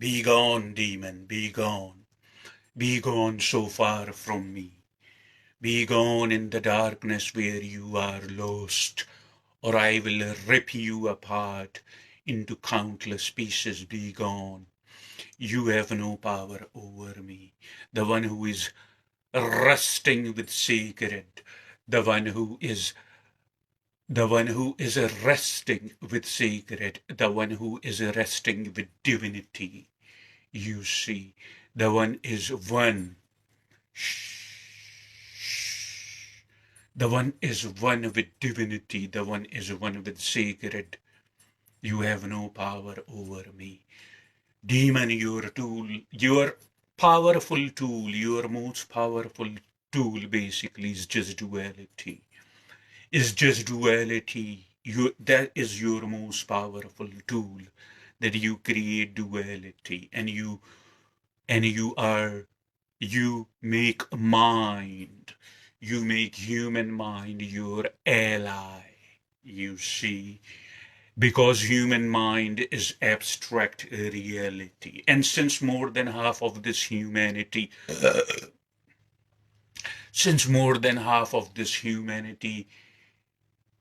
Be gone, demon, be gone. Be gone so far from me. Be gone in the darkness where you are lost, or I will rip you apart into countless pieces. Be gone. You have no power over me. The one who is resting with sacred, the one who is resting with sacred, the one who is resting with divinity. You see, the one is one. The one is one with divinity. The one is one with sacred. You have no power over me. Demon, your powerful tool, your most powerful tool basically is just duality. Is just duality. That is your most powerful tool. That you create duality and you make mind, you make human mind your ally, you see, because human mind is abstract reality. And since more than half of this humanity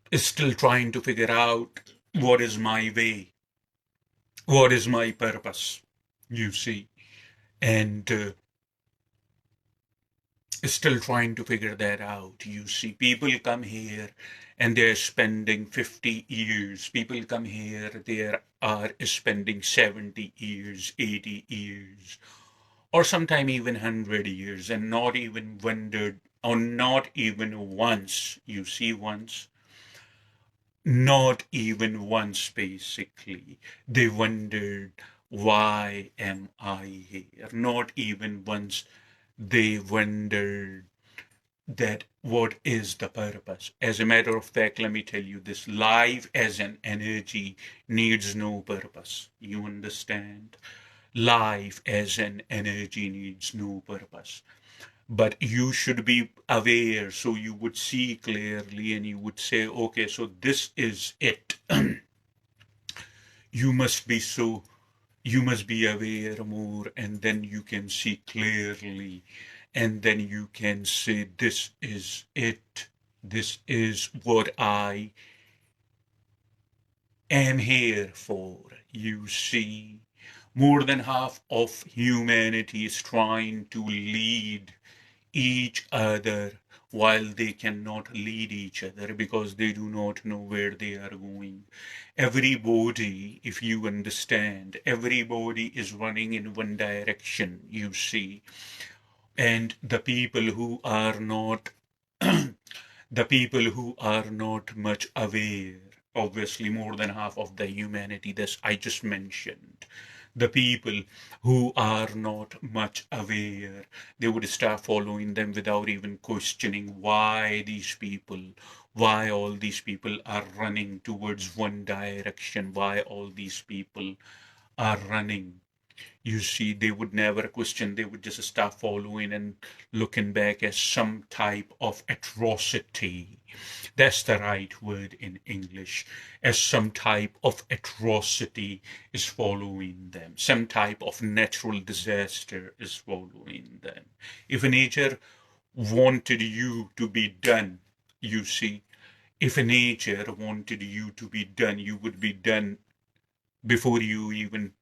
is still trying to figure out what is my way, what is my purpose, you see, and is still trying to figure that out. You see, people come here and they're spending 50 years. People come here, they are spending 70 years, 80 years, or sometime even 100 years, and not even wondered, or not even once, you see, not even once, basically, they wondered, why am I here? Not even once they wondered that what is the purpose. As a matter of fact, let me tell you this: life as an energy needs no purpose. You understand? Life as an energy needs no purpose. But you should be aware, so you would see clearly and you would say, okay, so this is it. you must be so you must be aware more, and then you can see clearly, and then you can say, this is it. This is what I am here for. You see, more than half of humanity is trying to lead each other while they cannot lead each other because they do not know where they are going. Everybody, if you understand, everybody is running in one direction, you see. And the people who are not the people who are not much aware, obviously more than half of the humanity that I just mentioned, the people who are not much aware, they would start following them without even questioning why all these people are running towards one direction, why all these people are running. You see, they would never question, they would just start following and looking back as some type of atrocity. That's the right word in English. As some type of atrocity is following them. Some type of natural disaster is following them. If nature wanted you to be done, you see, if nature wanted you to be done, you would be done before you even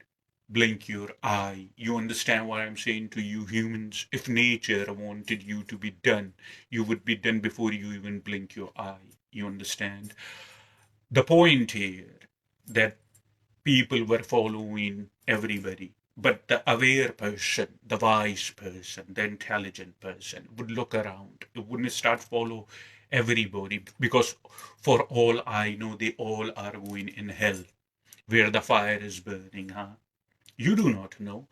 blink your eye. You understand what I'm saying to you humans? If nature wanted you to be done, you would be done before you even blink your eye. You understand? The point here that people were following everybody, but the aware person, the wise person, the intelligent person would look around. It wouldn't start follow everybody because for all I know, they all are going in hell where the fire is burning, huh? You do not know.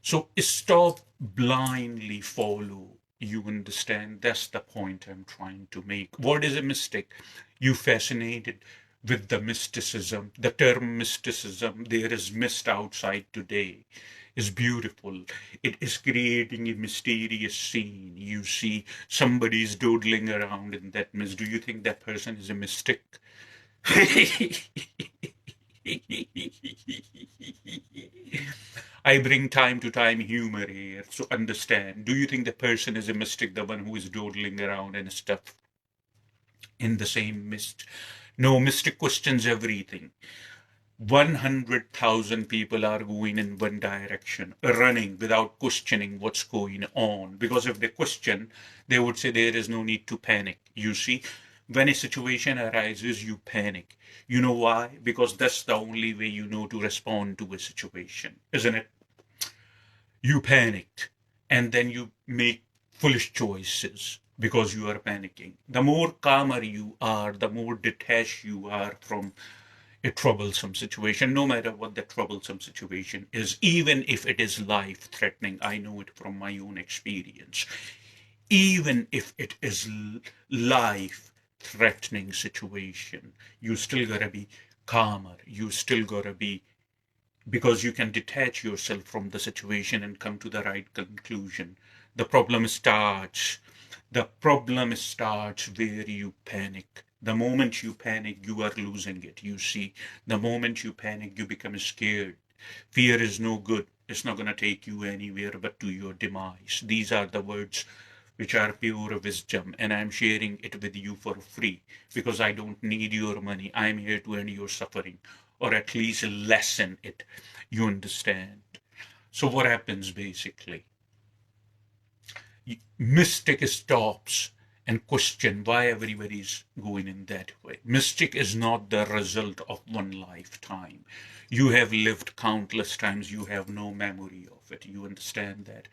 So stop blindly follow. You understand? That's the point I'm trying to make. What is a mystic? You fascinated with the mysticism. The term mysticism, there is mist outside today, is beautiful. It is creating a mysterious scene. You see somebody's doodling around in that mist. Do you think that person is a mystic? I bring time to time humor here, so understand. Do you think the person is a mystic, the one who is dawdling around and stuff in the same mist? No, mystic questions everything. 100,000 people are going in one direction, running without questioning what's going on. Because if they question, they would say there is no need to panic. You see, when a situation arises, you panic. You know why? Because that's the only way you know to respond to a situation, isn't it? You panicked, and then you make foolish choices because you are panicking. The more calmer you are, the more detached you are from a troublesome situation, no matter what the troublesome situation is, even if it is life threatening. I know it from my own experience. Even if it is life threatening situation, you still gotta be calmer. You still gotta be, because you can detach yourself from the situation and come to the right conclusion. The problem starts. The problem starts where you panic. The moment you panic, you are losing it. You see, the moment you panic, you become scared. Fear is no good. It's not going to take you anywhere but to your demise. These are the words which are pure wisdom, and I'm sharing it with you for free because I don't need your money. I'm here to end your suffering, or at least lessen it. You understand? So, what happens basically? Mystic stops and question why everybody's going in that way. Mystic is not the result of one lifetime. You have lived countless times. You have no memory of it. You understand that?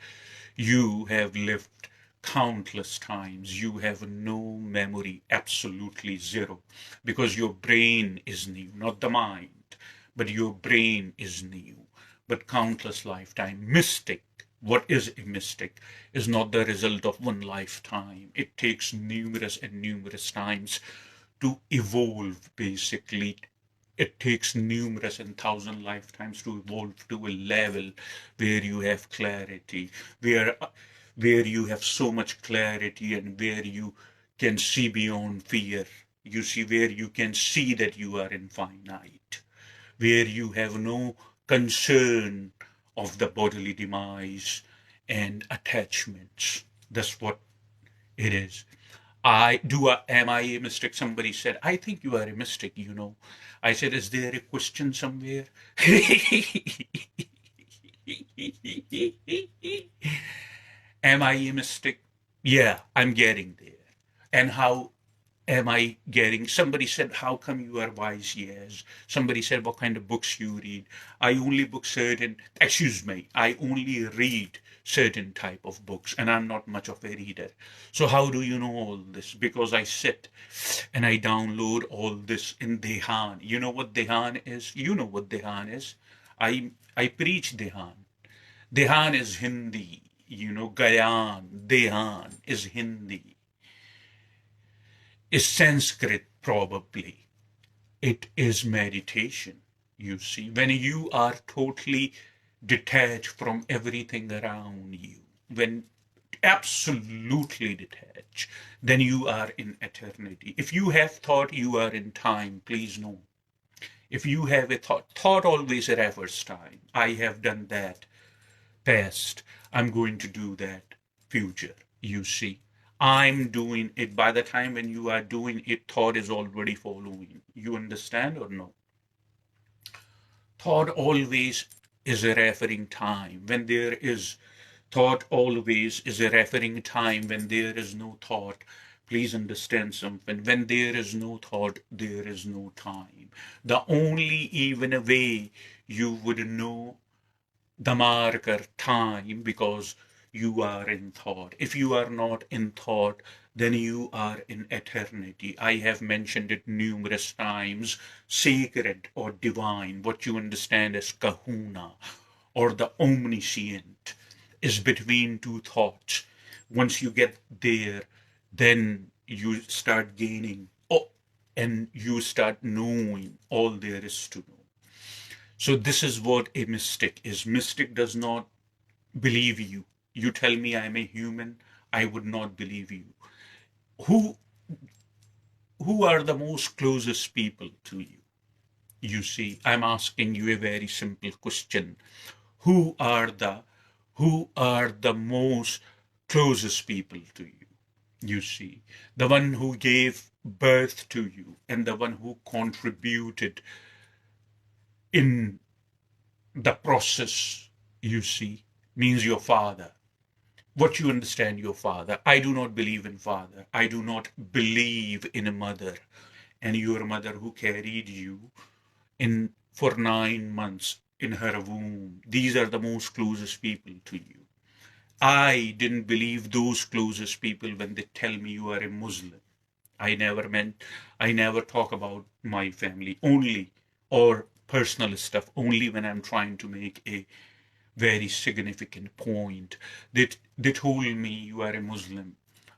You have lived countless times. You have no memory, absolutely zero, because your brain is new, not the mind, but your brain is new. But countless lifetime. Mystic, what is a mystic, is not the result of one lifetime. It takes numerous and numerous times to evolve, basically. It takes numerous and thousand lifetimes to evolve to a level where you have clarity, where where you have so much clarity and where you can see beyond fear. You see, where you can see that you are infinite, where you have no concern of the bodily demise and attachments. That's what it is. Am I a mystic? Somebody said, I think you are a mystic. I said, is there a question somewhere? Am I a mystic? Yeah, I'm getting there. And how am I getting? Somebody said, how come you are wise? Yes. Somebody said, what kind of books you read? I only read certain type of books, and I'm not much of a reader. So how do you know all this? Because I sit and I download all this in Dehan. You know what Dehan is? You know what Dehan is. I preach Dehan. Dehan is Hindi. Gayan, Dehan is Hindi, is Sanskrit probably. It is meditation, you see. When you are totally detached from everything around you, when absolutely detached, then you are in eternity. If you have thought you are in time, please know. If you have a thought always refers time. I have done that past. I'm going to do that future. You see, I'm doing it. By the time when you are doing it, thought is already following. You understand or no? Thought always is a referring time. When there is thought, always is a referring time. When there is no thought, please understand something. When there is no thought, there is no time. The only even way you would know the marker time, because you are in thought. If you are not in thought, then you are in eternity. I have mentioned it numerous times. Sacred or divine, what you understand as kahuna or the omniscient, is between two thoughts. Once you get there, then you start gaining, and you start knowing all there is to know. So this is what a mystic is. Mystic does not believe you. You tell me I'm a human, I would not believe you. Who who are the most closest people to you? You see, I'm asking you a very simple question. Who are the who are the most closest people to you? You see, the one who gave birth to you and the one who contributed in the process, you see, means your father. What you understand your father. I do not believe in father. I do not believe in a mother. And your mother who carried you in for 9 months in her womb. These are the most closest people to you. I didn't believe those closest people when they tell me you are a Muslim. I never talk about my family only or personal stuff only when I'm trying to make a very significant point. They told me you are a Muslim.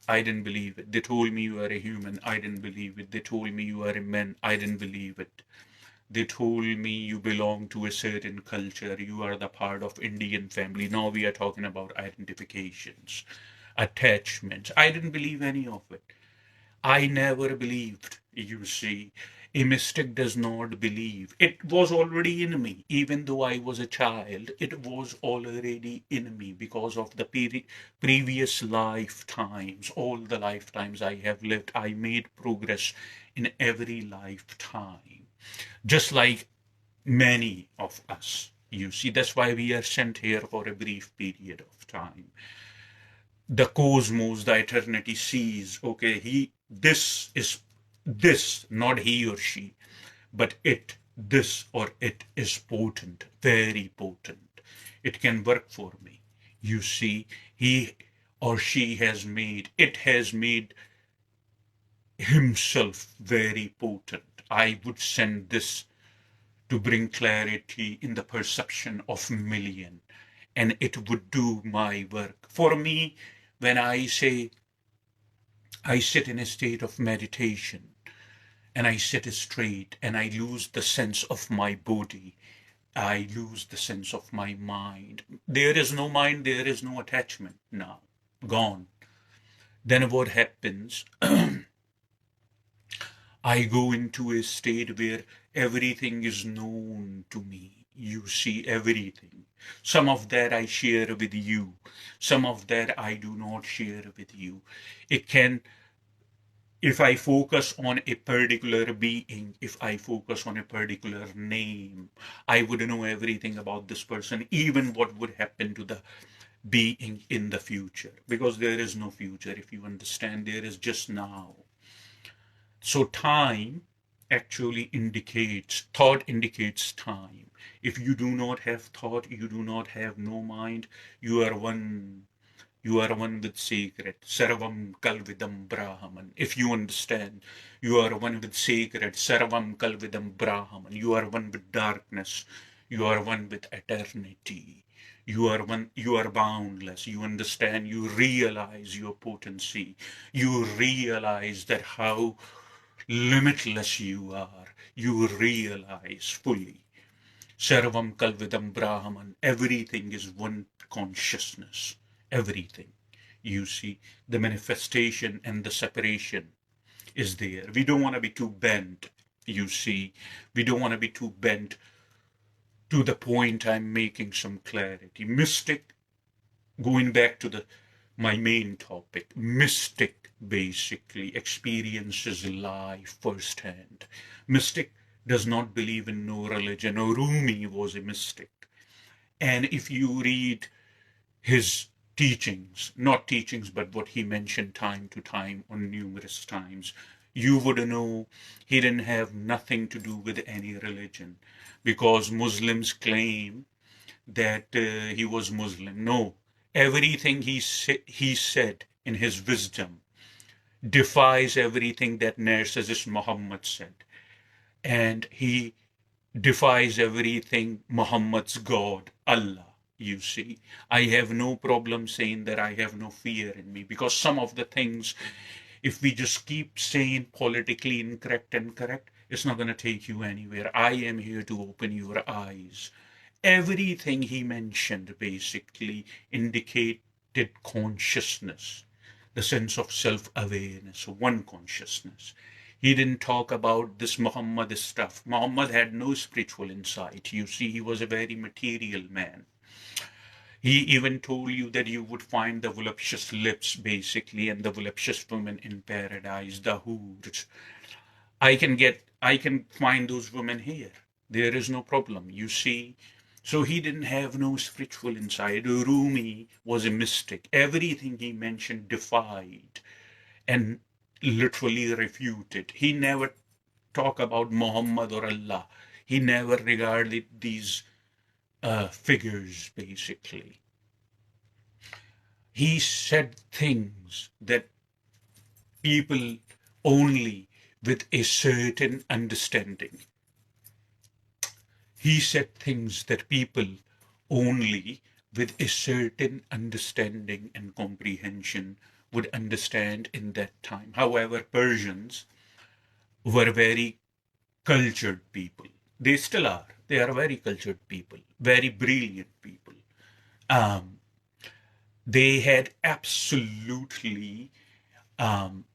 I didn't believe it. They told me you are a human. I didn't believe it. They told me you are a man. I didn't believe it. They told me you belong to a certain culture. You are the part of Indian family. Now we are talking about identifications, attachments. I didn't believe any of it. I never believed, you see. A mystic does not believe. It was already in me. Even though I was a child, it was already in me because of the previous lifetimes, all the lifetimes I have lived. I made progress in every lifetime, just like many of us. You see, that's why we are sent here for a brief period of time. The cosmos, the eternity sees, okay, this, not he or she, but it is potent, very potent. It can work for me. You see, he or she has made himself very potent. I would send this to bring clarity in the perception of million, and it would do my work. For me, when I say I sit in a state of meditation and I sit straight and I lose the sense of my body, I lose the sense of my mind. There is no mind, there is no attachment now, gone. Then what happens? I go into a state where everything is known to me. You see everything. Some of that I share with you. Some of that I do not share with you. It can, if I focus on a particular being, if I focus on a particular name, I would know everything about this person, even what would happen to the being in the future. Because there is no future, if you understand, there is just now. So time actually thought indicates time. If you do not have thought, you do not have no mind, you are one. You are one with sacred. Sarvam Kalvidam Brahman. If you understand, you are one with sacred. Sarvam Kalvidam Brahman. You are one with darkness. You are one with eternity. You are one, you are boundless. You understand, you realize your potency. You realize that how limitless you are. You realize fully. Sarvam Kalvidam Brahman. Everything is one consciousness. Everything. You see, the manifestation and the separation is there. We don't want to be too bent. You see, we don't want to be too bent to the point I'm making some clarity. Mystic, going back to my main topic, mystic basically experiences life firsthand. Mystic does not believe in no religion. No, Rumi was a mystic. And if you read his teachings, not teachings, but what he mentioned time to time on numerous times, you would know he didn't have nothing to do with any religion, because Muslims claim that he was Muslim. No, everything he said in his wisdom defies everything that Narcissus Muhammad said. And he defies everything Muhammad's God, Allah. You see, I have no problem saying that I have no fear in me, because some of the things, if we just keep saying politically incorrect and correct, it's not going to take you anywhere. I am here to open your eyes. Everything he mentioned basically indicated consciousness, the sense of self awareness, one consciousness. He didn't talk about this Muhammad stuff. Muhammad had no spiritual insight. You see, he was a very material man. He even told you that you would find the voluptuous lips, basically, and the voluptuous women in paradise, the hoods. I can find those women here. There is no problem, you see. So he didn't have no spiritual insight. Rumi was a mystic. Everything he mentioned defied and literally refuted. He never talked about Muhammad or Allah. He never regarded these figures, basically. He said things that people only with a certain understanding. He said things that people only with a certain understanding and comprehension would understand in that time. However, Persians were very cultured people. They still are. They are very cultured people, very brilliant people. Um, they had absolutely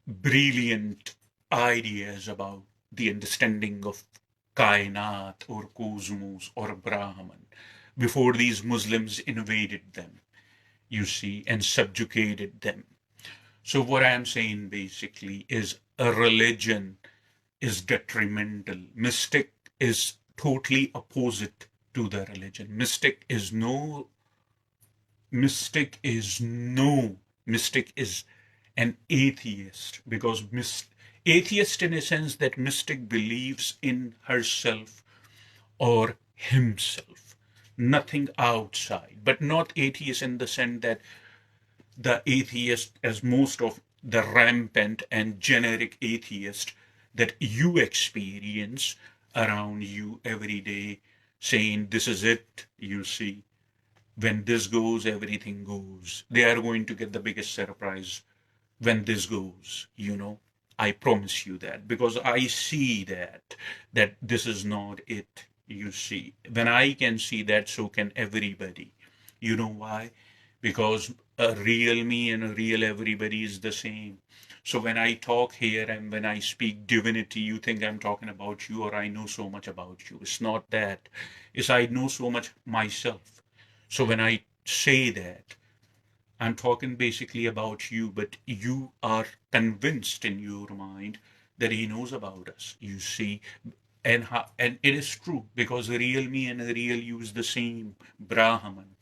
brilliant ideas about the understanding of Kainat or Cosmos or Brahman before these Muslims invaded them, you see, and subjugated them. So, what I'm saying basically is a religion is detrimental. Mystic is totally opposite to the religion. Mystic is no, mystic is an atheist because atheist in a sense that mystic believes in herself or himself, nothing outside, but not atheist in the sense that the atheist, as most of the rampant and generic atheist that you experience around you every day, saying, this is it, you see. When this goes, everything goes. They are going to get the biggest surprise when this goes, you know. I promise you that because I see that this is not it, you see. When I can see that, so can everybody. You know why? Because a real me and a real everybody is the same. So when I talk here and when I speak divinity, you think I'm talking about you or I know so much about you. It's not that. It's I know so much myself. So when I say that, I'm talking basically about you, but you are convinced in your mind that he knows about us. You see, and it is true because the real me and the real you is the same Brahman,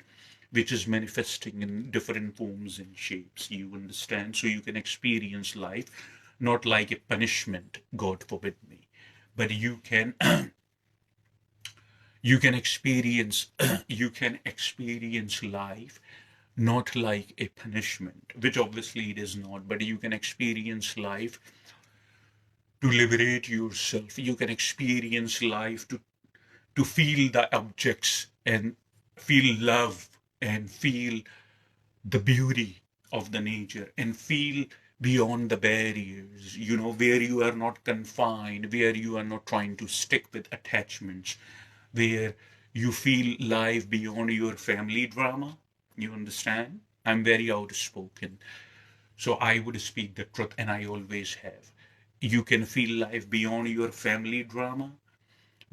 which is manifesting in different forms and shapes. You understand, so you can experience life not like a punishment. God forbid me, but you can experience you can experience life not like a punishment, which obviously it is not, but you can experience life to liberate yourself. You can experience life to feel the objects and feel love and feel the beauty of the nature and feel beyond the barriers, you know, where you are not confined, where you are not trying to stick with attachments, where you feel life beyond your family drama. You understand? I'm very outspoken. So I would speak the truth, and I always have. You can feel life beyond your family drama,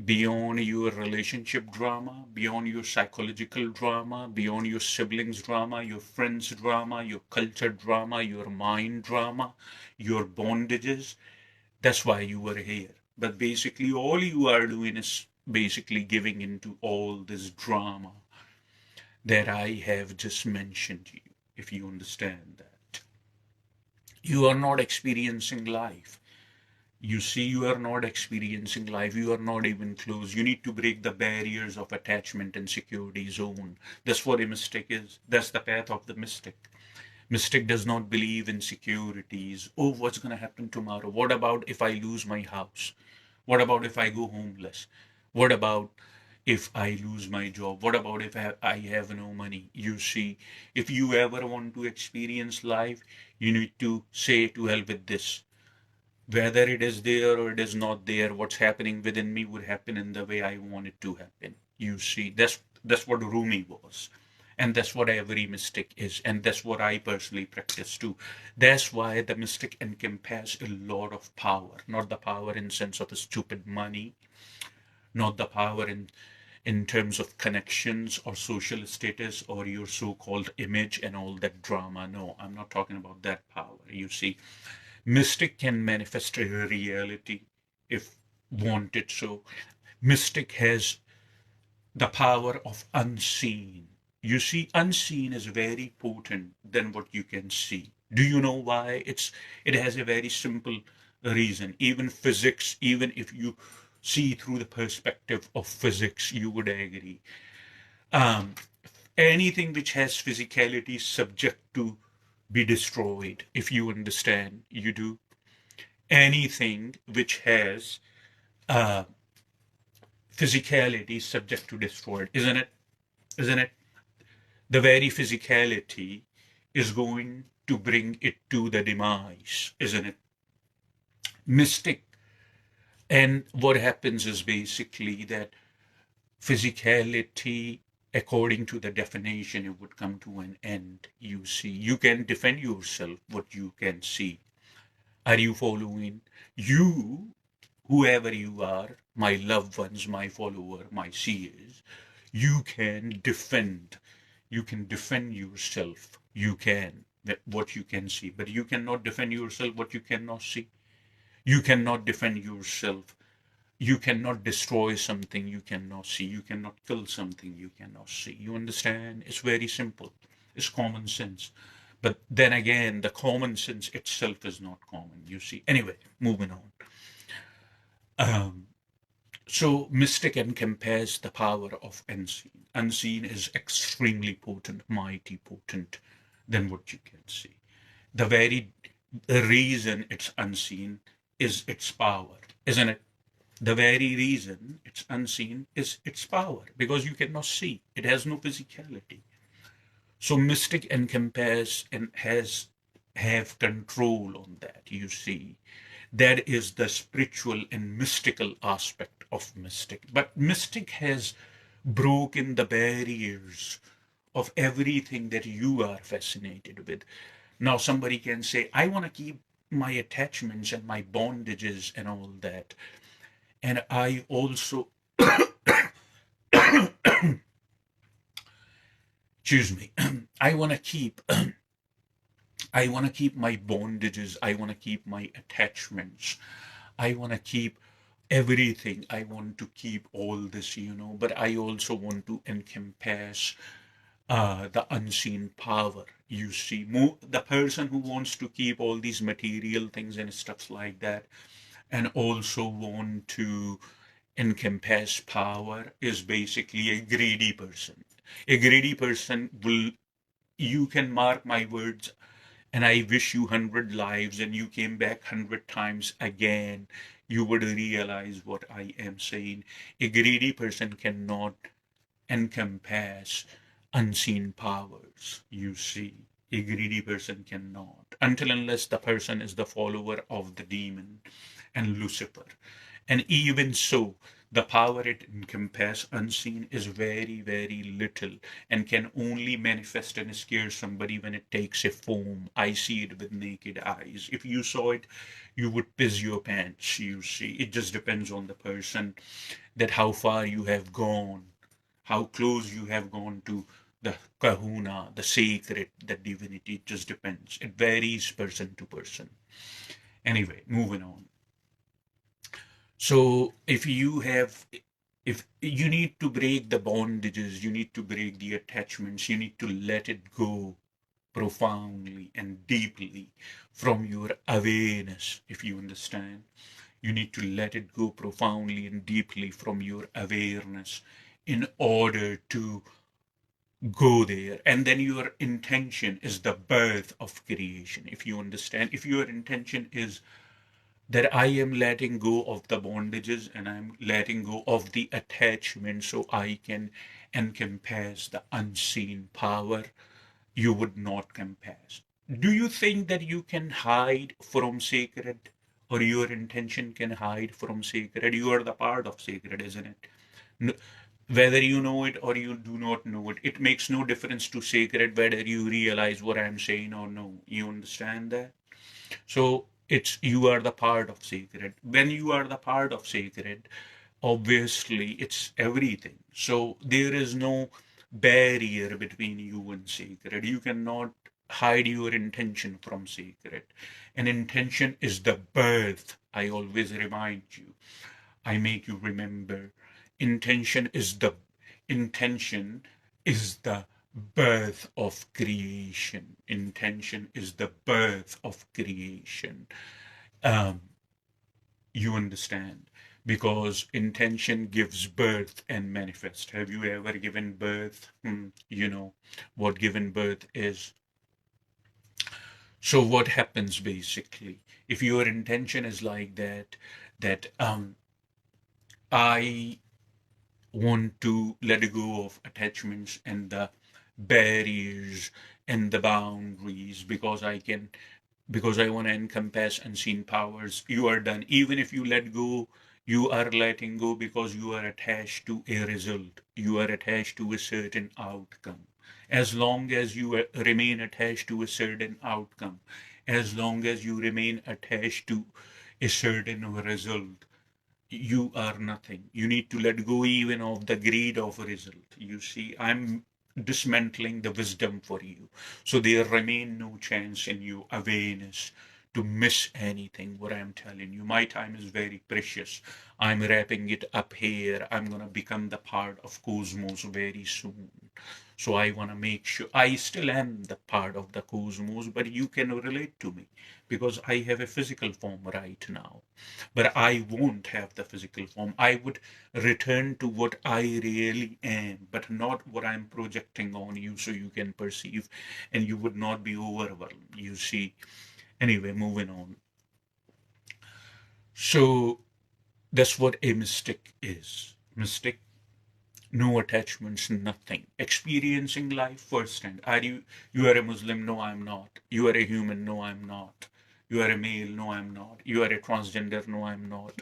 beyond your relationship drama, beyond your psychological drama, beyond your siblings drama, your friends drama, your culture drama, your mind drama, your bondages. That's why you were here. But basically, all you are doing is basically giving into all this drama that I have just mentioned to you, if you understand that. You are not experiencing life. You see, you are not experiencing life. You are not even close. You need to break the barriers of attachment and security zone. That's what a mystic is. That's the path of the mystic. Mystic does not believe in securities. Oh, what's going to happen tomorrow? What about if I lose my house? What about if I go homeless? What about if I lose my job? What about if I have no money? You see, if you ever want to experience life, you need to say to hell with this. Whether it is there or it is not there, what's happening within me would happen in the way I want it to happen. You see, that's what Rumi was. And that's what every mystic is. And that's what I personally practice too. That's why the mystic encompasses a lot of power, not the power in sense of a stupid money, not the power in terms of connections or social status or your so-called image and all that drama. No, I'm not talking about that power. You see, mystic can manifest a reality if wanted so. Mystic has the power of unseen. You see, unseen is very potent than what you can see. Do you know why? It has a very simple reason. Even physics, even if you see through the perspective of physics, you would agree. Um, Anything which has physicality is subject to be destroyed. If you understand, you do. Anything which has uh, physicality is subject to destroyed, isn't it? Isn't it? The very physicality is going to bring it to the demise, isn't it? Mystic. And what happens is basically that physicality, according to the definition, it would come to an end. You see, you can defend yourself what you can see. Are you following? You, whoever you are, my loved ones, my follower, my seers, you can defend. You can defend yourself. You can what you can see, but you cannot defend yourself what you cannot see. You cannot defend yourself. You cannot destroy something you cannot see. You cannot kill something you cannot see. You understand? It's very simple. It's common sense. But then again, the common sense itself is not common, you see. Anyway, moving on. Um, so mystic encompasses the power of unseen. Unseen is extremely potent, mighty potent than what you can see. The very reason it's unseen is its power, isn't it? The very reason it's unseen is its power because you cannot see. It has no physicality. So mystic encompass and has have control on that, you see. That is the spiritual and mystical aspect of mystic. But mystic has broken the barriers of everything that you are fascinated with. Now somebody can say, I want to keep my attachments and my bondages and all that. And I also, excuse me, I want to keep I want to keep my bondages. I want to keep my attachments. I want to keep everything. I want to keep all this. But I also want to encompass the unseen power. You see, the person who wants to keep all these material things and stuff like that, and also want to encompass power is basically a greedy person. A greedy person will, you can mark my words, and I wish you 100 lives and you came back 100 times again, you would realize what I am saying. A greedy person cannot encompass unseen powers, you see. A greedy person cannot, until unless the person is the follower of the demon and Lucifer. And even so, the power it encompasses unseen is very, very little and can only manifest and scare somebody when it takes a form. I see it with naked eyes. If you saw it, you would piss your pants, you see. It just depends on the person, that how far you have gone, how close you have gone to the kahuna, the sacred, the divinity. It just depends. It varies person to person. Anyway, moving on. So if you need to break the bondages, you need to break the attachments, you need to let it go profoundly and deeply from your awareness, if you understand. You need to let it go profoundly and deeply from your awareness in order to go there. And then your intention is the birth of creation, if you understand. If your intention is that I am letting go of the bondages and I'm letting go of the attachment so I can encompass the unseen power, you would not compass. Do you think that you can hide from sacred, or your intention can hide from sacred? You are the part of sacred, isn't it? Whether you know it or you do not know it, it makes no difference to sacred whether you realize what I'm saying or no. You understand that? So it's you are the part of sacred. When you are the part of sacred, obviously it's everything. So there is no barrier between you and sacred. You cannot hide your intention from sacred. And intention is the birth. I always remind you. I make you remember. Intention is the intention is the birth of creation. Intention is the birth of creation. Um, you understand? Because intention gives birth and manifest. Have you ever given birth? You know what given birth is. So what happens basically? If your intention is like that, that I want to let go of attachments and the barriers and the boundaries because I want to encompass unseen powers. You are done. Even if you let go, you are letting go because you are attached to a result. You are attached to a certain outcome. As long as you remain attached to a certain outcome, as long as you remain attached to a certain result, you are nothing. You need to let go even of the greed of a result. You see, I'm dismantling the wisdom for you. So there remain no chance in your awareness to miss anything. What I'm telling you, my time is very precious. I'm wrapping it up here. I'm going to become the part of cosmos very soon. So I want to make sure I still am the part of the cosmos, but you can relate to me because I have a physical form right now. But I won't have the physical form. I would return to what I really am, but not what I'm projecting on you so you can perceive and you would not be overwhelmed. You see. Anyway, moving on. So that's what a mystic is. Mystic, no attachments, nothing. Experiencing life firsthand. You are a Muslim? No, I'm not. You are a human? No, I'm not. You are a male? No, I'm not. You are a transgender? No, I'm not.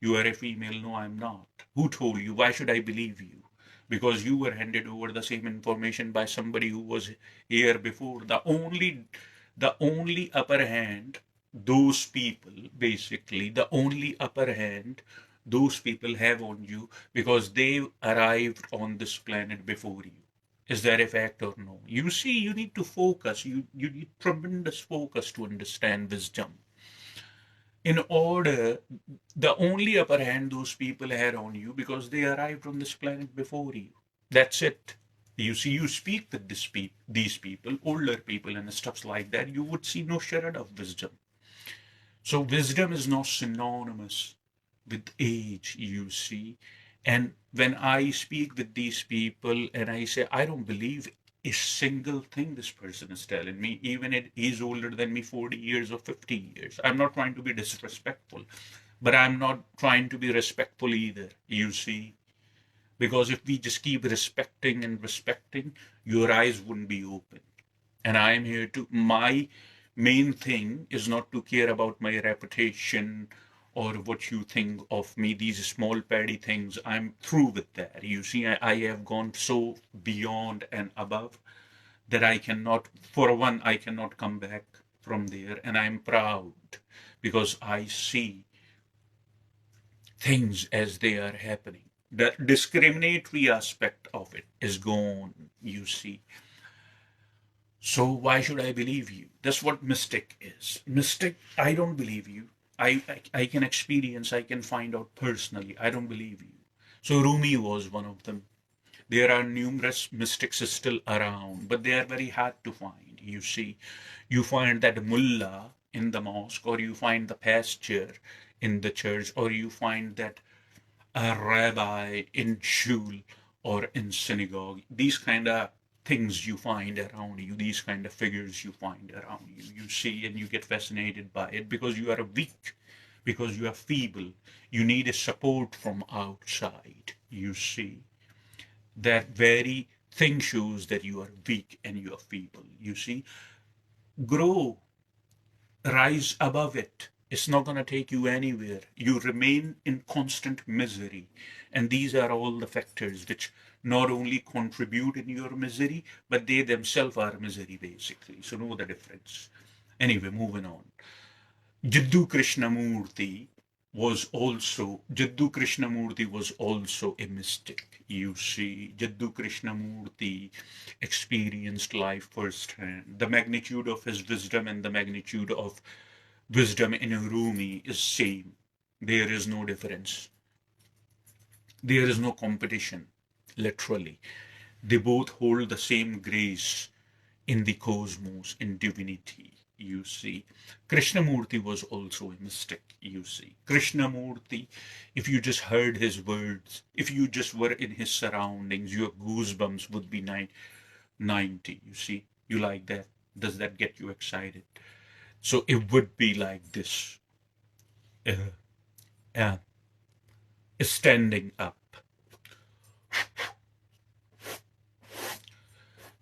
You are a female? No, I'm not. Who told you? Why should I believe you? Because you were handed over the same information by somebody who was here before. The only upper hand, those people, basically, the only upper hand those people have on you because they arrived on this planet before you. Is that a fact or no? You see, you need to focus. You need tremendous focus to understand wisdom. In order, the only upper hand those people had on you because they arrived on this planet before you. That's it. You see, you speak with these people, older people, and stuff like that, you would see no shred of wisdom. So, wisdom is not synonymous with age, you see. And when I speak with these people and I say, I don't believe a single thing this person is telling me, even if he's older than me 40 years or 50 years. I'm not trying to be disrespectful, but I'm not trying to be respectful either, you see. Because if we just keep respecting and respecting, your eyes wouldn't be open. And I am here to, my main thing is not to care about my reputation or what you think of me, these small petty things. I'm through with that. You see, I have gone so beyond and above that I cannot, for one, I cannot come back from there. And I'm proud because I see things as they are happening. The discriminatory aspect of it is gone, you see. So why should I believe you? That's what mystic is. Mystic, I don't believe you. I can experience, I can find out personally. I don't believe you. So Rumi was one of them. There are numerous mystics still around, but they are very hard to find. You see, you find that mullah in the mosque, or you find the pastor in the church, or you find that a rabbi in shul or in synagogue. These kind of things you find around you, these kind of figures you find around you, you see and you get fascinated by it because you are weak, because you are feeble. You need a support from outside, you see. That very thing shows that you are weak and you are feeble, you see. Grow, rise above it. It's not going to take you anywhere. You remain in constant misery. And these are all the factors which not only contribute in your misery, but they themselves are misery, basically. So know the difference. Anyway, moving on. Jiddu Krishnamurti Jiddu Krishnamurti was also a mystic. You see, Jiddu Krishnamurti experienced life firsthand. The magnitude of his wisdom and the magnitude of wisdom in Rumi is same. There is no difference. There is no competition, literally. They both hold the same grace in the cosmos, in divinity, you see. Krishnamurti was also a mystic, you see. Krishnamurti, if you just heard his words, if you just were in his surroundings, your goosebumps would be 90, you see. You like that? Does that get you excited? So it would be like this. Uh, uh, Standing up.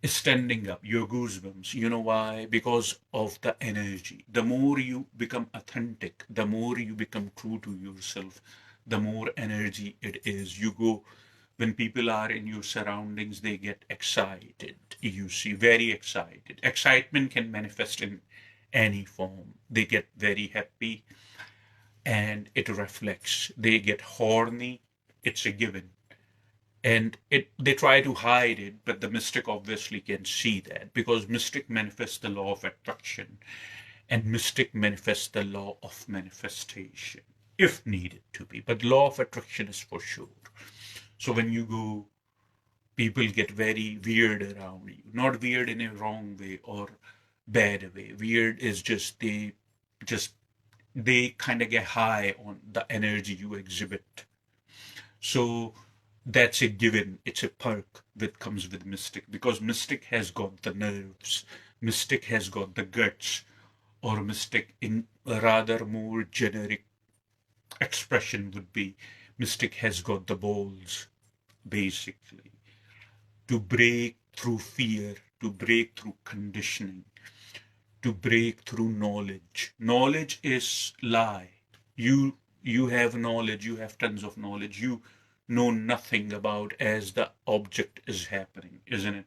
Standing up, your goosebumps. You know why? Because of the energy. The more you become authentic, the more you become true to yourself, the more energy it is. You go, when people are in your surroundings, they get excited. You see, very excited. Excitement can manifest in any form. They get very happy and it reflects. They get horny, it's a given. And they try to hide it, but the mystic obviously can see that, because mystic manifests the law of attraction and mystic manifests the law of manifestation if needed to be, but law of attraction is for sure. So when you go, people get very weird around you, not weird in a wrong way or bad way. Weird is just they kind of get high on the energy you exhibit. So that's a given. It's a perk that comes with mystic, because mystic has got the nerves, mystic has got the guts, or mystic in a rather more generic expression would be mystic has got the balls, basically, to break through fear, to break through conditioning, to break through knowledge. Knowledge is lie. You have knowledge, you have tons of knowledge. You know nothing about as the object is happening, isn't it?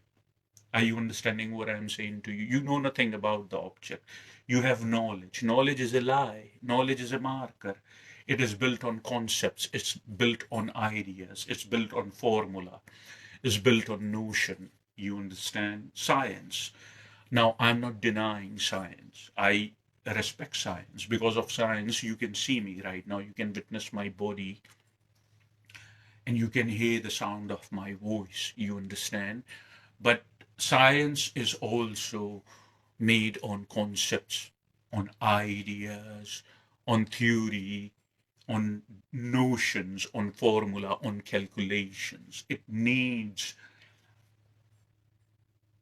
Are you understanding what I'm saying to you? You know nothing about the object. You have knowledge. Knowledge is a lie. Knowledge is a marker. It is built on concepts. It's built on ideas. It's built on formula. It's built on notion. You understand? Science. Now, I'm not denying science. I respect science. Because of science, you can see me right now. You can witness my body and you can hear the sound of my voice. You understand? But science is also made on concepts, on ideas, on theory, on notions, on formula, on calculations. It needs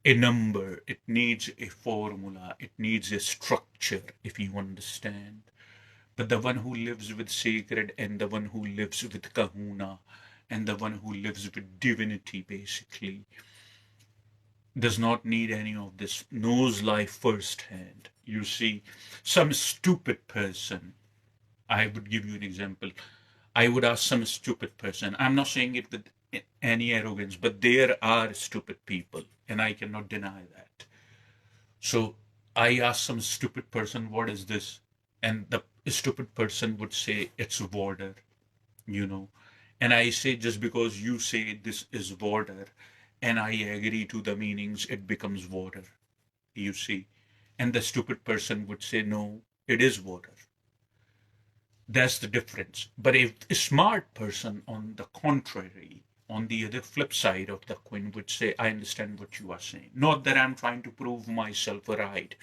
a number, it needs a formula, it needs a structure, if you understand. But the one who lives with sacred and the one who lives with kahuna and the one who lives with divinity, basically, does not need any of this, knows life firsthand. You see, some stupid person, I would give you an example. I would ask some stupid person, I'm not saying it with any arrogance, but there are stupid people, and I cannot deny that. So I ask some stupid person, what is this? And the stupid person would say, it's water, you know. And I say, just because you say this is water, and I agree to the meanings, it becomes water, you see. And the stupid person would say, no, it is water. That's the difference. But if a smart person, on the contrary, on the other flip side of the coin, would say, I understand what you are saying. Not that I'm trying to prove myself right.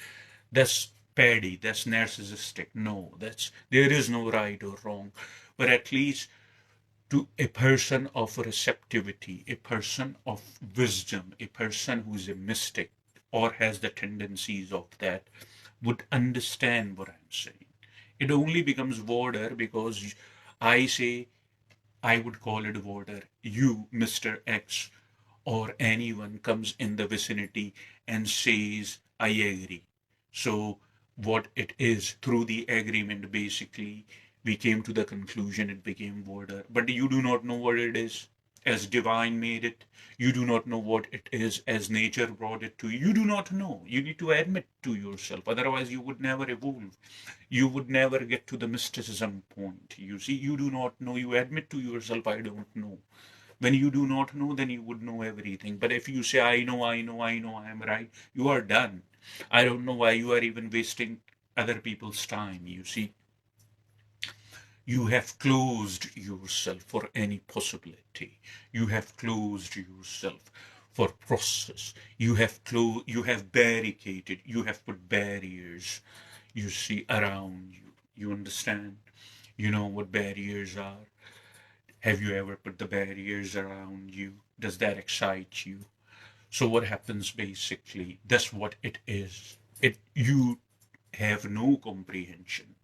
That's petty, that's narcissistic. No, there is no right or wrong. But at least to a person of receptivity, a person of wisdom, a person who's a mystic or has the tendencies of that, would understand what I'm saying. It only becomes water because I say I would call it water. You, Mr. X, or anyone comes in the vicinity and says, I agree. So what it is through the agreement. Basically, we came to the conclusion it became water, but you do not know what it is as divine made it. You do not know what it is as nature brought it to you. You do not know. You need to admit to yourself, otherwise you would never evolve. You would never get to the mysticism point. You see, you do not know. You admit to yourself, I don't know. When you do not know, then you would know everything. But if you say, I know, I know, I know, I am right, you are done. I don't know why you are even wasting other people's time. You see, you have closed yourself for any possibility. You have closed yourself for process. You have barricaded, you have put barriers, you see, around you. You understand? You know what barriers are? Have you ever put the barriers around you? Does that excite you? So what happens basically? That's what it is. It you have no comprehension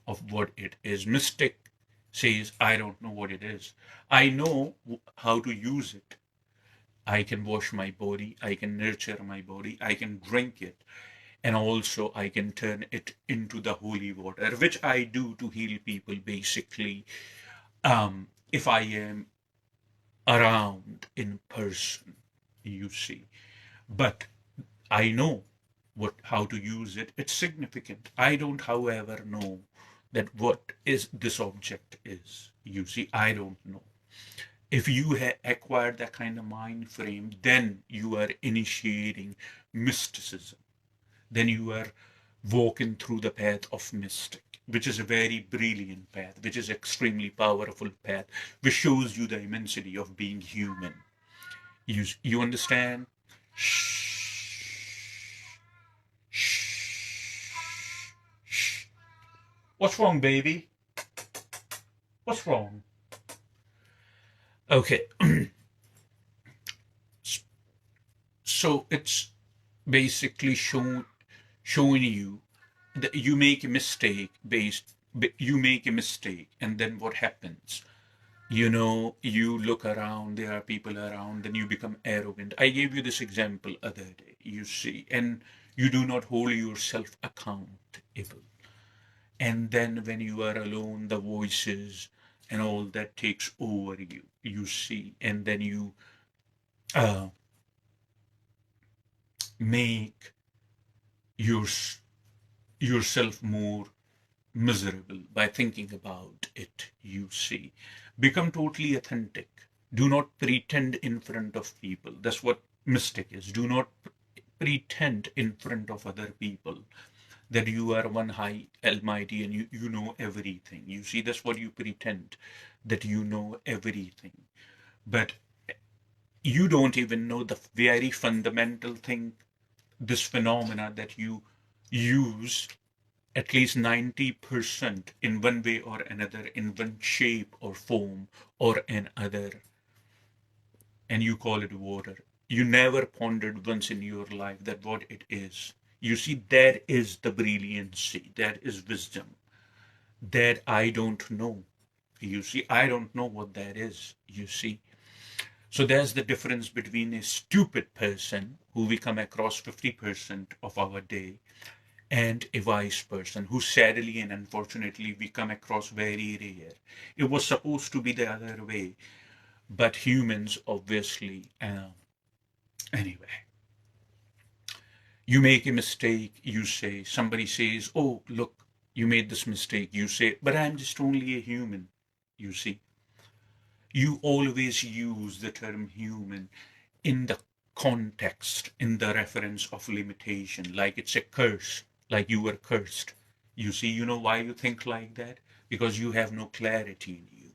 of what it is. Mystic says, I don't know what it is. I know how to use it. I can wash my body, I can nurture my body, I can drink it, and also I can turn it into the holy water, which I do to heal people basically. If I am around in person, you see. But I know what how to use it. It's significant. I don't, however, know that what is this object is. You see, I don't know. If you acquired that kind of mind frame, then you are initiating mysticism. Then you are walking through the path of mystic, which is a very brilliant path, which is extremely powerful path, which shows you the immensity of being human. You understand? Shh, shh, shh. What's wrong, baby? What's wrong? Okay, so it's basically showing you that you make a mistake you make a mistake, and then what happens? You look around, there are people around, then you become arrogant. I gave you this example other day, you see, and you do not hold yourself accountable. And then when you are alone, the voices and all that takes over you see, and then you uh, make your, yourself more miserable by thinking about it, you see. Become totally authentic. Do not pretend in front of people. That's what mystic is. Do not pretend in front of other people that you are one high almighty and you know everything. You see, that's what you pretend, that you know everything. But you don't even know the very fundamental thing, this phenomena that you use at least 90% in one way or another, in one shape or form or another, and you call it water. You never pondered once in your life that what it is. You see, that is the brilliancy, that is wisdom, that I don't know. You see, I don't know what that is, you see. So there's the difference between a stupid person who we come across 50% of our day and a wise person who sadly and unfortunately we come across very rare. It was supposed to be the other way, but humans obviously, anyway. You make a mistake, you say, somebody says, oh, look, you made this mistake. You say, but I'm just only a human, you see. You always use the term human in the context, in the reference of limitation, like it's a curse, like you were cursed. You see, you know why you think like that? Because you have no clarity in you.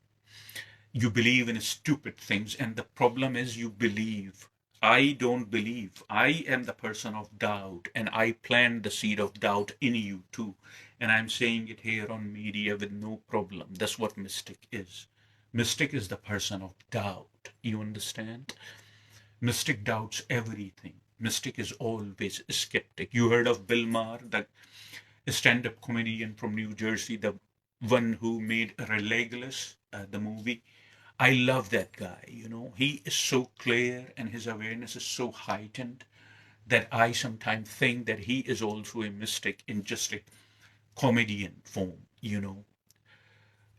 You believe in stupid things, and the problem is you believe. I don't believe. I am the person of doubt, and I plant the seed of doubt in you too. And I'm saying it here on media with no problem. That's what mystic is. Mystic is the person of doubt. You understand? Mystic doubts everything. Mystic is always a skeptic. You heard of Bill Maher, the stand-up comedian from New Jersey, the one who made Relentless, the movie. I love that guy. He is so clear and his awareness is so heightened that I sometimes think that he is also a mystic in just a comedian form.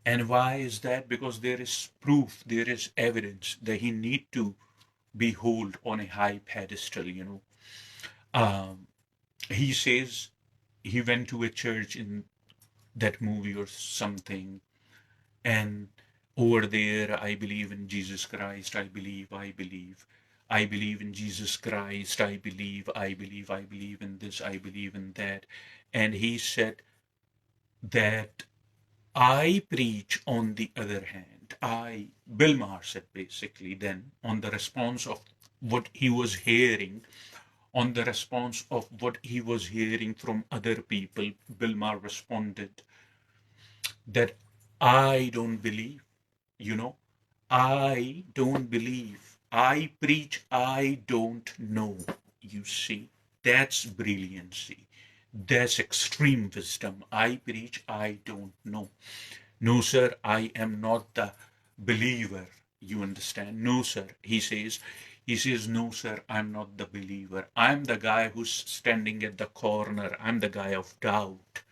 And why is that? Because there is proof, there is evidence that he need to be held on a high pedestal. Um, he says he went to a church in that movie or something, and over there, I believe in Jesus Christ, I believe in Jesus Christ, I believe in this, I believe in that. And he said that I preach, on the other hand, Bill Maher said basically then, on the response of what he was hearing, on the response of what he was hearing from other people, Bill Maher responded that I don't believe, you know, I don't believe. I preach, I don't know. You see, that's brilliancy. That's extreme wisdom. I preach, I don't know. No, sir, I am not the believer. You understand? No, sir. He says, no, sir, I'm not the believer. I'm the guy who's standing at the corner. I'm the guy of doubt.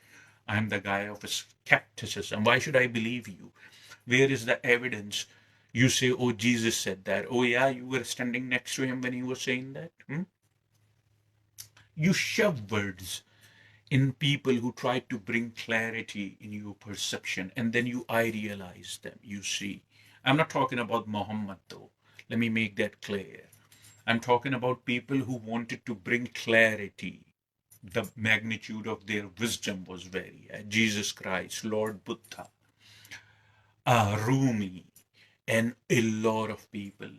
I'm the guy of skepticism. Why should I believe you? Where is the evidence? You say, oh, Jesus said that. Oh, yeah, you were standing next to him when he was saying that. You shove words in people who try to bring clarity in your perception, and then you idealize them. You see, I'm not talking about Muhammad though. Let me make that clear. I'm talking about people who wanted to bring clarity. The magnitude of their wisdom was very Jesus Christ, Lord Buddha, Rumi, and a lot of people.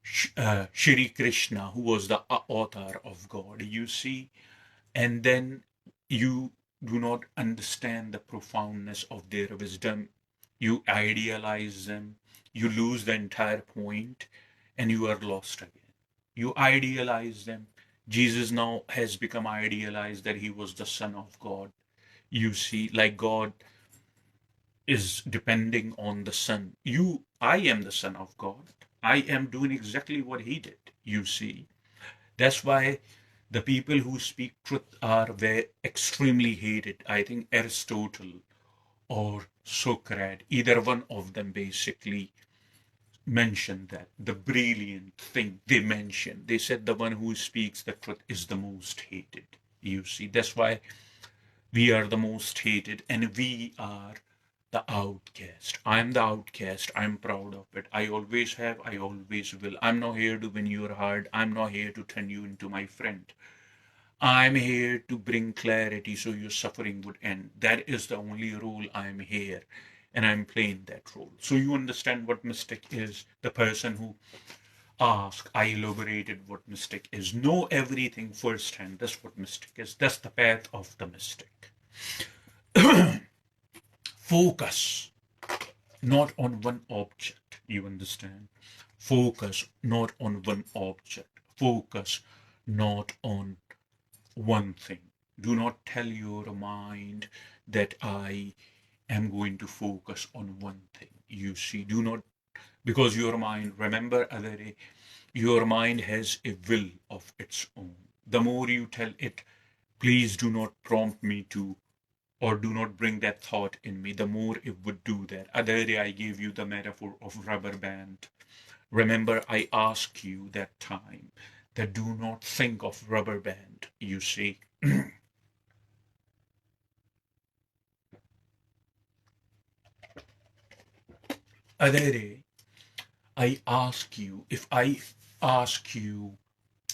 Shri Krishna, who was the author of God, you see, and then you do not understand the profoundness of their wisdom. You idealize them, you lose the entire point, and you are lost again. You idealize them. Jesus now has become idealized that he was the Son of God. You see, like God is depending on the Son. I am the Son of God. I am doing exactly what he did. You see, that's why the people who speak truth are very extremely hated. I think Aristotle or Socrates, either one of them basically mentioned that. The brilliant thing they mentioned, they said the one who speaks the truth is the most hated. You see, that's why we are the most hated, and we are the outcast. I'm the outcast. I'm proud of it. I always have, I always will. I'm not here to win your heart. I'm not here to turn you into my friend. I'm here to bring clarity so your suffering would end. That is the only role I'm here. And I'm playing that role. So you understand what mystic is. The person who asks, I elaborated what mystic is. Know everything firsthand. That's what mystic is. That's the path of the mystic. Focus not on one object. You understand? Focus not on one object. Focus not on one thing. Do not tell your mind that I am going to focus on one thing. You see, do not, because your mind, remember, Adare, your mind has a will of its own. The more you tell it, please do not prompt me to, or do not bring that thought in me, the more it would do that. Other day I gave you the metaphor of rubber band. Remember, I asked you that time that do not think of rubber band, you see. Other day, I ask you, if I ask you,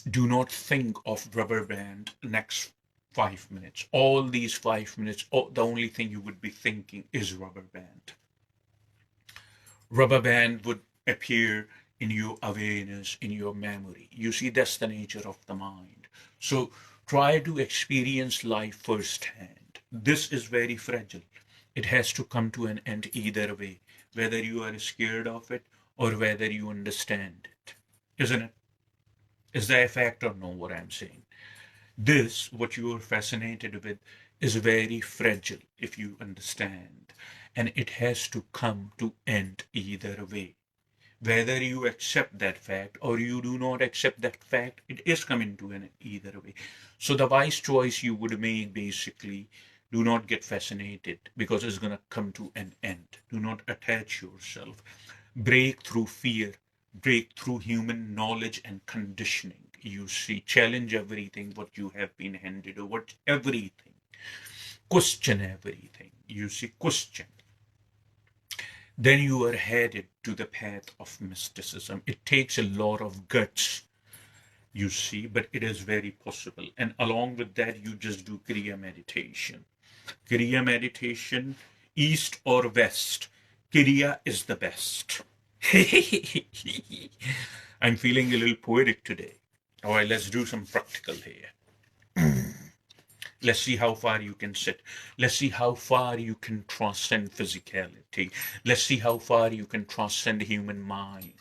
do not think of rubber band next 5 minutes. All these 5 minutes, the only thing you would be thinking is rubber band. Rubber band would appear in your awareness, in your memory. You see, that's the nature of the mind. So try to experience life firsthand. This is very fragile. It has to come to an end either way, whether you are scared of it or whether you understand it. Isn't it? Is that a fact or no, what I'm saying? This, what you are fascinated with, is very fragile if you understand. And it has to come to end either way, Whether you accept that fact or you do not accept that fact, it is coming to an either way. So the wise choice you would make, basically, do not get fascinated because it's going to come to an end. Do not attach yourself. Break through fear, break through human knowledge and conditioning. You see, challenge everything what you have been handed over, everything. Question everything. You see, question. Then you are headed to the path of mysticism. It takes a lot of guts, you see, but it is very possible. And along with that, you just do Kriya meditation. Kriya meditation, east or west, Kriya is the best. I'm feeling a little poetic today. All right, let's do some practical here. Let's see how far you can sit. Let's see how far you can transcend physicality. Let's see how far you can transcend human mind.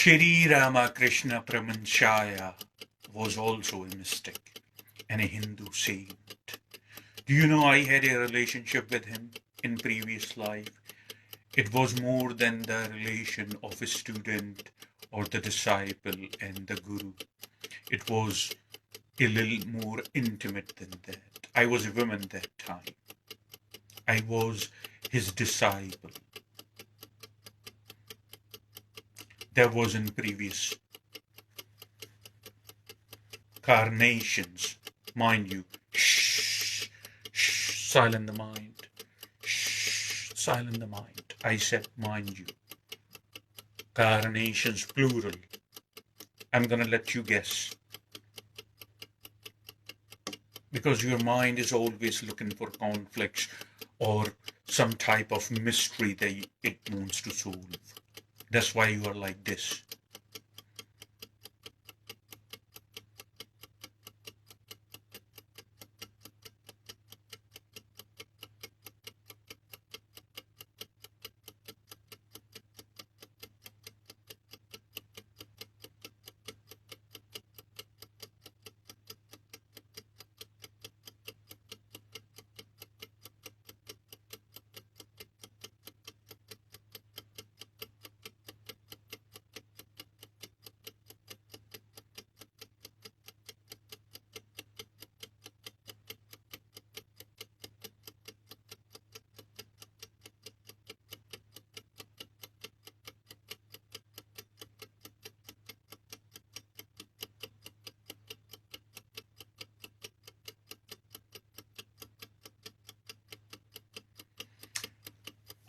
Shri Ramakrishna Pramanchaya was also a mystic and a Hindu saint. Do you know I had a relationship with him in previous life? It was more than the relation of a student or the disciple and the guru. It was a little more intimate than that. I was a woman that time. I was his disciple. That was in previous carnations. Mind you, shh, shh, silent the mind. Shh, silent the mind. I said, mind you. Carnations, plural. I'm gonna let you guess. Because your mind is always looking for conflicts or some type of mystery that it wants to solve. That's why you are like this.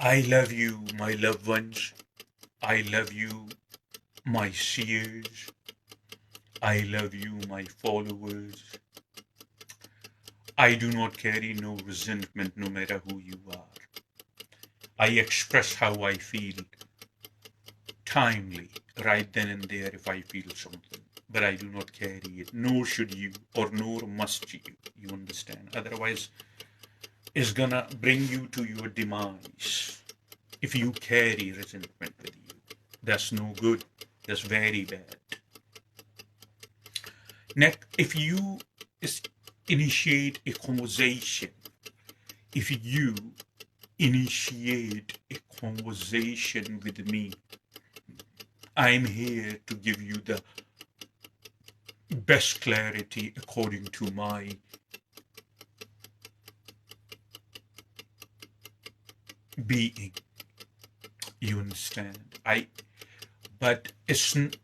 I love you, my loved ones. I love you, my seers. I love you, my followers. I do not carry no resentment no matter who you are. I express how I feel timely, right then and there if I feel something. But I do not carry it, nor should you, or nor must you. You understand? Otherwise, it's gonna bring you to your demise. If you carry resentment with you, that's no good. That's very bad. Next, if you initiate a conversation, if you initiate a conversation with me, I'm here to give you the best clarity according to my being. You understand? But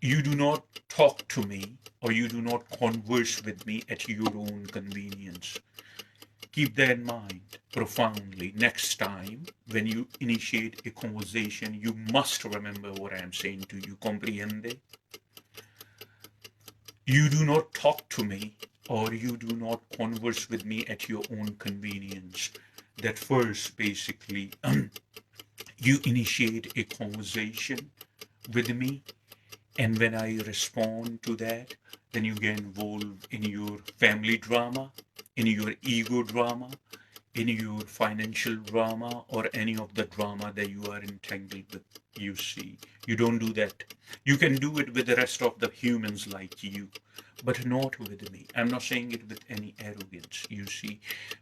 you do not talk to me or you do not converse with me at your own convenience. Keep that in mind profoundly. Next time, when you initiate a conversation, you must remember what I am saying to you. Comprehende? You do not talk to me or you do not converse with me at your own convenience. That first, basically, you initiate a conversation with me, and when I respond to that, then you get involved in your family drama, in your ego drama, in your financial drama, or any of the drama that you are entangled with. You see, you don't do that. You can do it with the rest of the humans like you, but not with me. I'm not saying it with any arrogance. You see,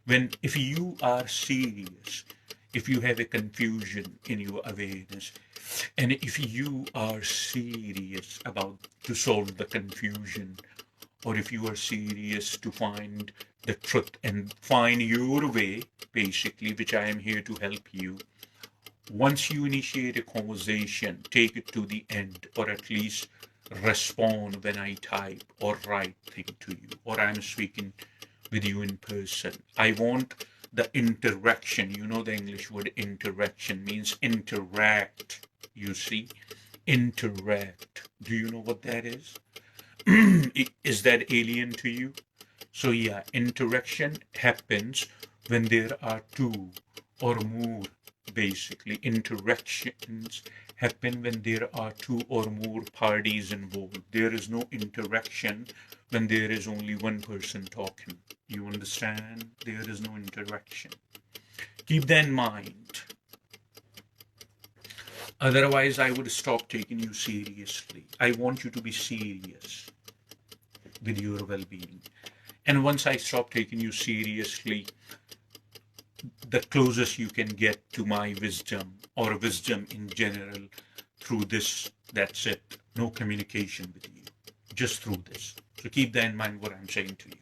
if you are serious, if you have a confusion in your awareness, and if you are serious about to solve the confusion, or if you are serious to find the truth and find your way, basically, which I am here to help you, once you initiate a conversation, take it to the end, or at least respond when I type or write thing to you, or I'm speaking with you in person. I want the interaction. You know the English word interaction means interact. You see, interact. Do you know what that is? Is that alien to you? So yeah, interaction happens when there are two or more. Basically, interactions happen when there are two or more parties involved. There is no interaction when there is only one person talking. You understand? There is no interaction. Keep that in mind. Otherwise, I would stop taking you seriously. I want you to be serious with your well being. And once I stop taking you seriously, the closest you can get to my wisdom or wisdom in general through this, that's it. No communication with you, just through this. So keep that in mind what I'm saying to you.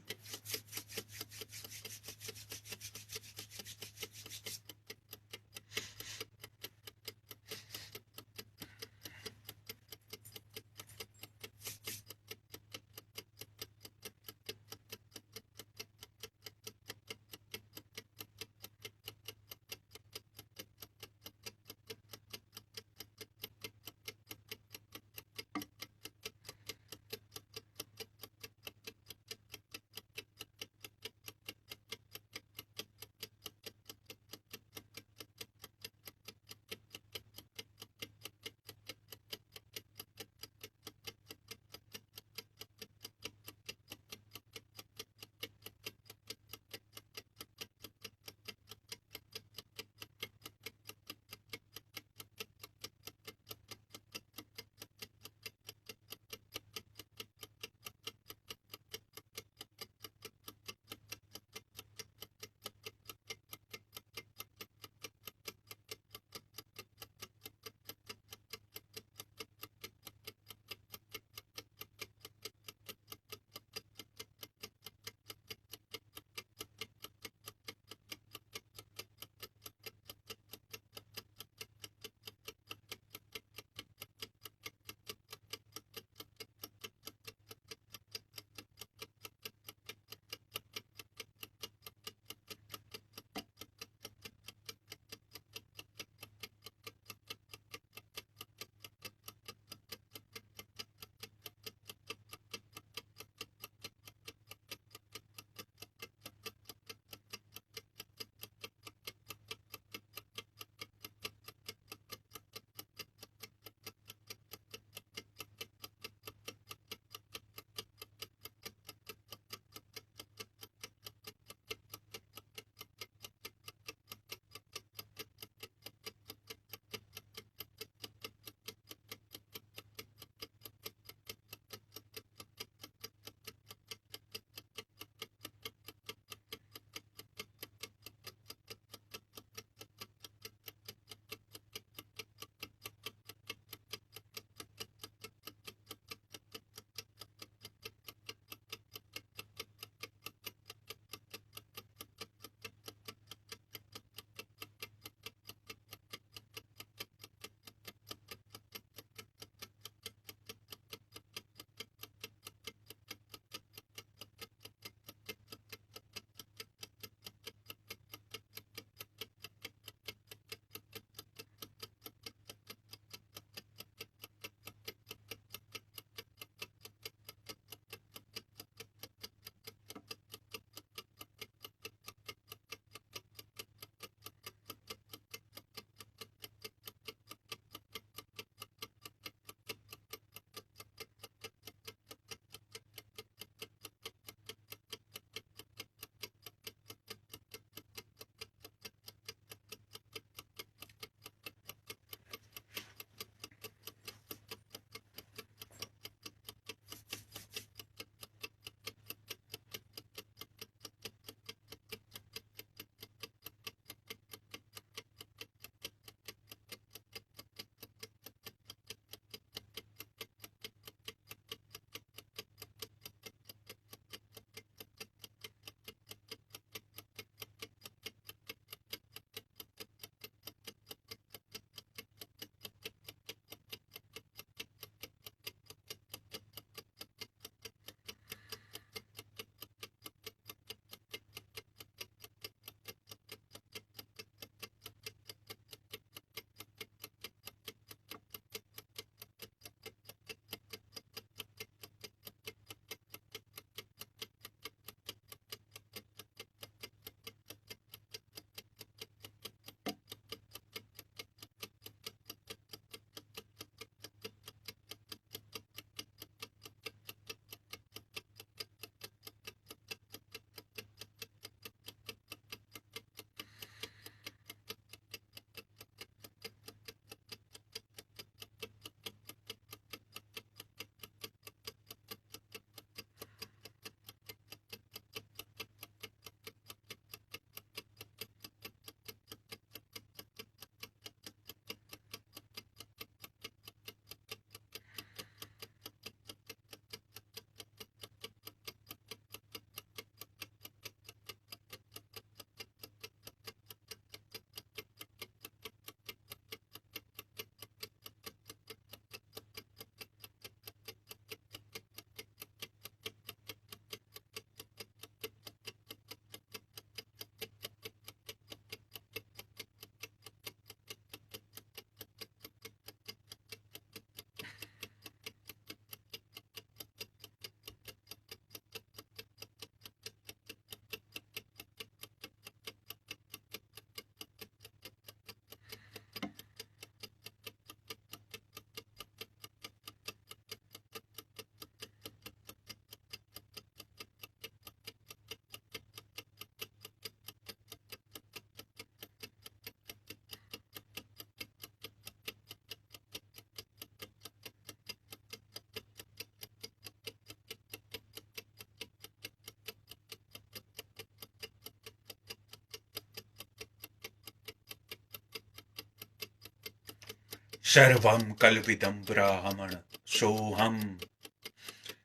सर्वं कल्विदं ब्राह्मण सोहम.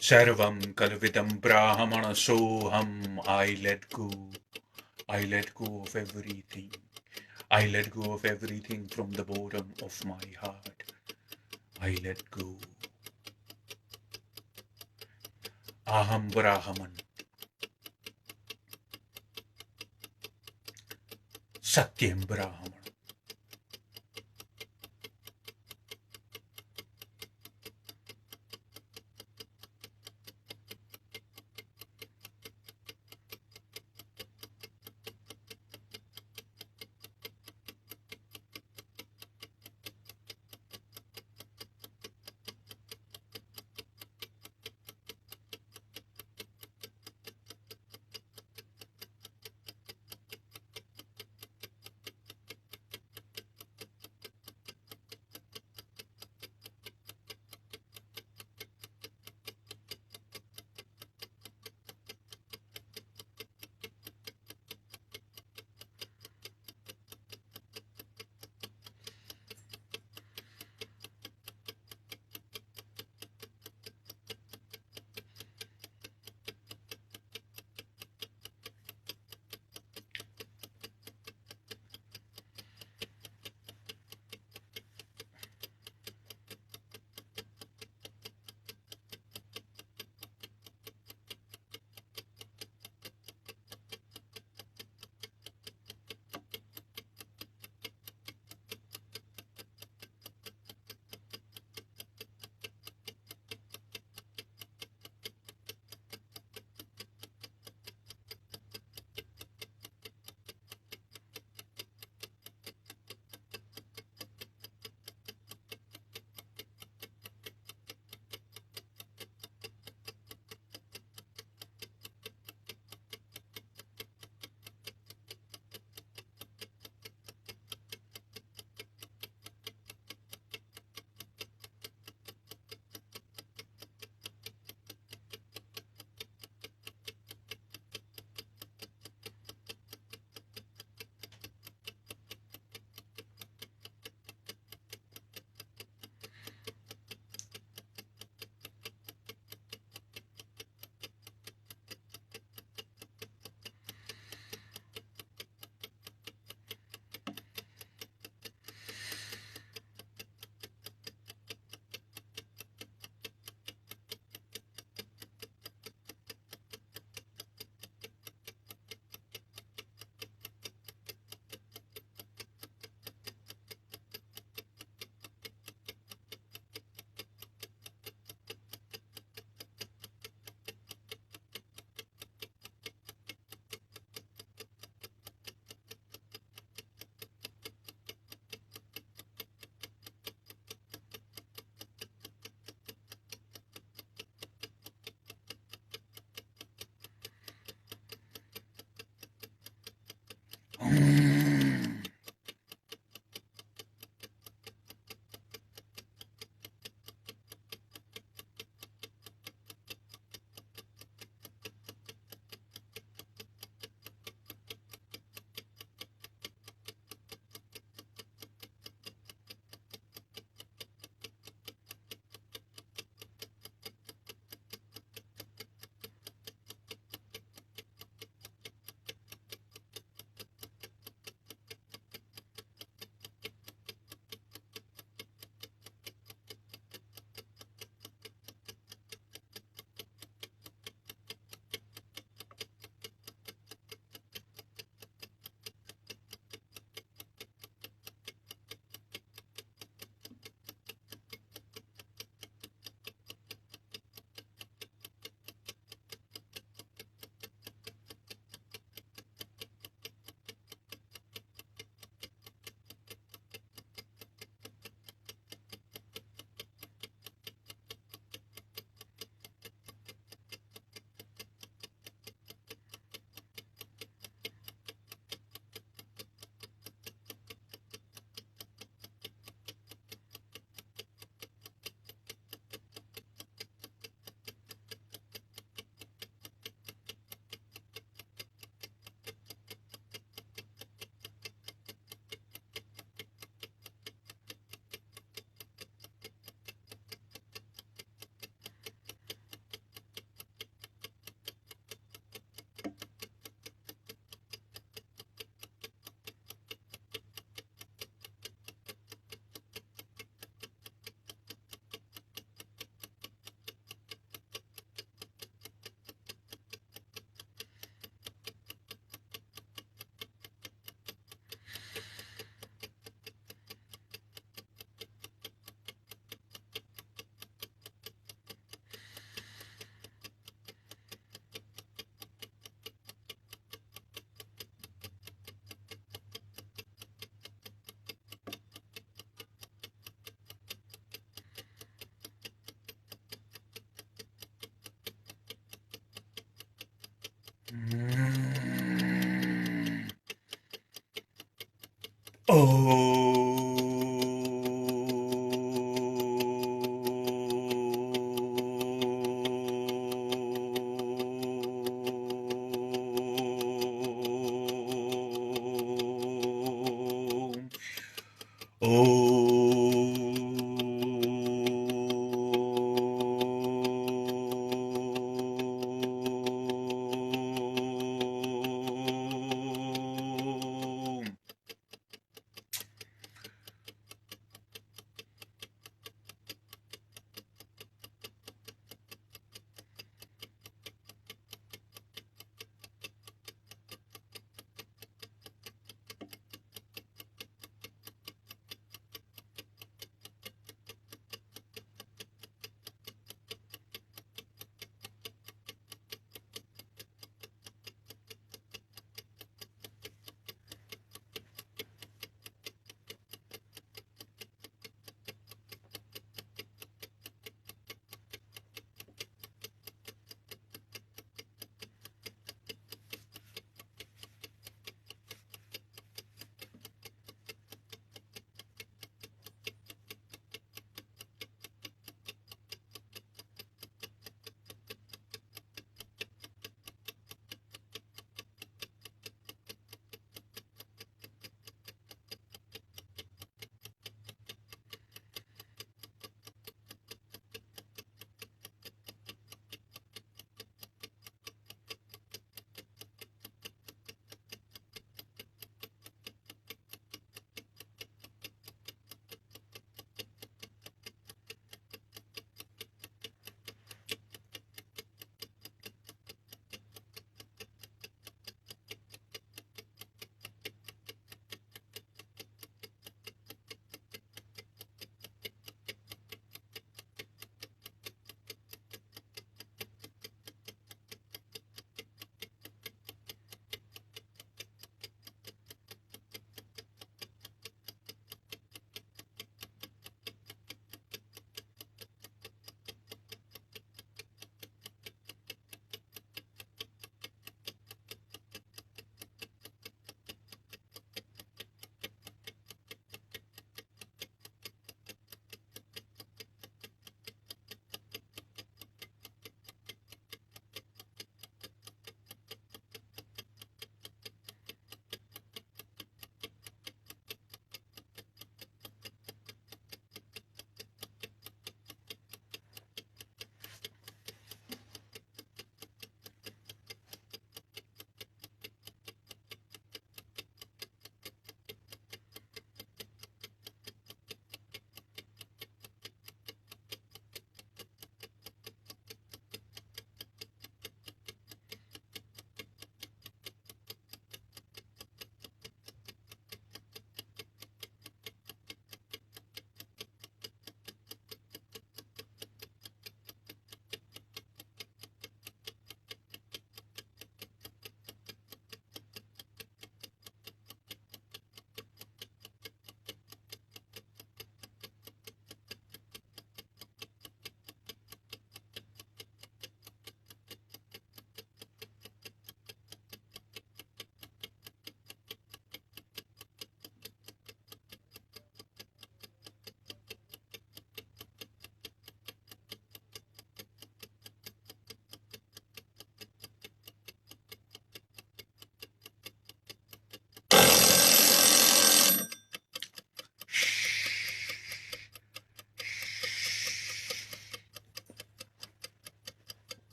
Sarvam kalvidam brahmana soham. I let go. I let go of everything. I let go of everything from the bottom of my heart. I let go. Aham Brahman. Satyam Brahman.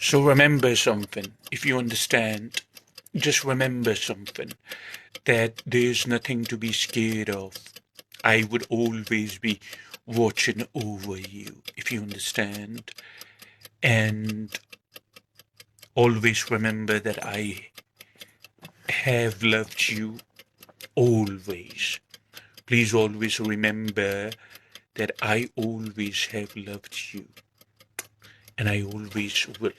So remember something, if you understand, just remember something, that there's nothing to be scared of. I would always be watching over you, if you understand. And always remember that I have loved you always. Please always remember that I always have loved you, and I always will.